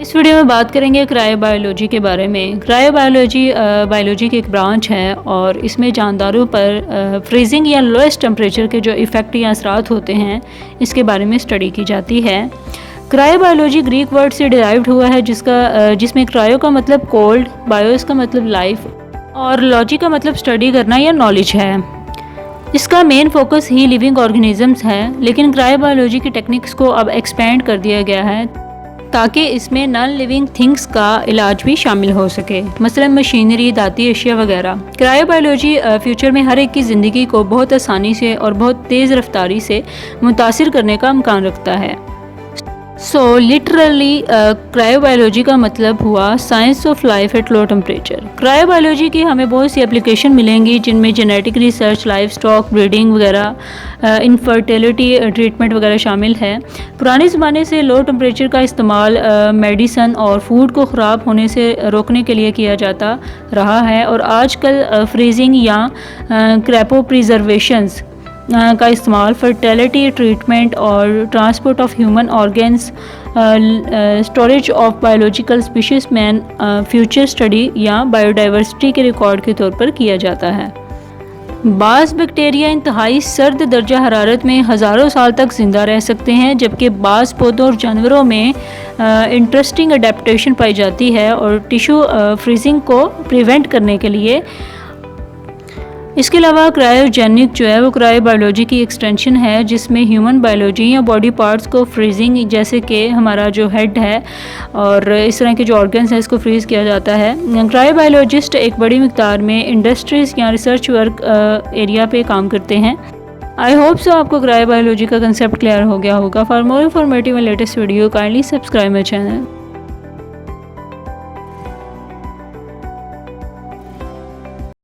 इस वीडियो में बात करेंगे क्रायोबायोलॉजी के बारे में। क्रायोबायोलॉजी बायोलॉजी की एक ब्रांच है और इसमें जानदारों पर फ्रीजिंग या लोएस्ट टेम्परेचर के जो इफ़ेक्ट या असरात होते हैं इसके बारे में स्टडी की जाती है। क्रायोबायोलॉजी ग्रीक वर्ड से डिराइव्ड हुआ है जिसमें क्रायो का मतलब कोल्ड, बायोस का मतलब लाइफ और लॉजी का मतलब स्टडी करना या नॉलेज है। इसका मेन फोकस ही लिविंग ऑर्गेनिजम्स है, लेकिन क्रायोबायोलॉजी की टेक्निक्स को अब एक्सपेंड कर दिया गया है ताकि इसमें नॉन लिविंग थिंग्स का इलाज भी शामिल हो सके, मसलन मशीनरी, धाती अशिया वगैरह। क्रायोबायोलॉजी फ्यूचर में हर एक की ज़िंदगी को बहुत आसानी से और बहुत तेज़ रफ्तारी से मुतासिर करने का इम्कान रखता है। सो लिटरली क्रायोबायोलॉजी का मतलब हुआ science of life at low temperature. Cryobiology की हमें बहुत सी एप्लीकेशन मिलेंगी जिनमें genetic research, life stock breeding वगैरह, इनफर्टिलिटी ट्रीटमेंट वगैरह शामिल है। पुराने ज़माने से लो टेम्परेचर का इस्तेमाल मेडिसन और फूड को ख़राब होने से रोकने के लिए किया जाता रहा है और आजकल फ्रीजिंग या क्रेपो प्रिजर्वेशंस का इस्तेमाल फर्टिलिटी ट्रीटमेंट और transport of human organs, storage of biological species man, future study या बायोडाइवर्सिटी के रिकॉर्ड के तौर पर किया जाता है। बाज़ बैक्टीरिया इंतहाई सर्द दर्जा हरारत में हज़ारों साल तक ज़िंदा रह सकते हैं, जबकि बाज़ पौधों और जानवरों में इंटरेस्टिंग अडेप्टेशन पाई जाती है और टिश्यू फ्रीजिंग को प्रिवेंट करने के लिए। इसके अलावा क्रायोजेनिक जो है वो क्रायोबायोलॉजी की एक्सटेंशन है जिसमें ह्यूमन बायोलॉजी या बॉडी पार्ट्स को फ्रीजिंग, जैसे कि हमारा जो हेड है और इस तरह के जो ऑर्गन्स हैं इसको फ्रीज़ किया जाता है। क्रायोबायोलॉजिस्ट एक बड़ी मिकदार में इंडस्ट्रीज़ या रिसर्च वर्क एरिया पे काम करते हैं। आई होप सो आपको क्रायोबायोलॉजी का कंसेप्ट क्लियर हो गया होगा। For more informative and latest video kindly subscribe my channel.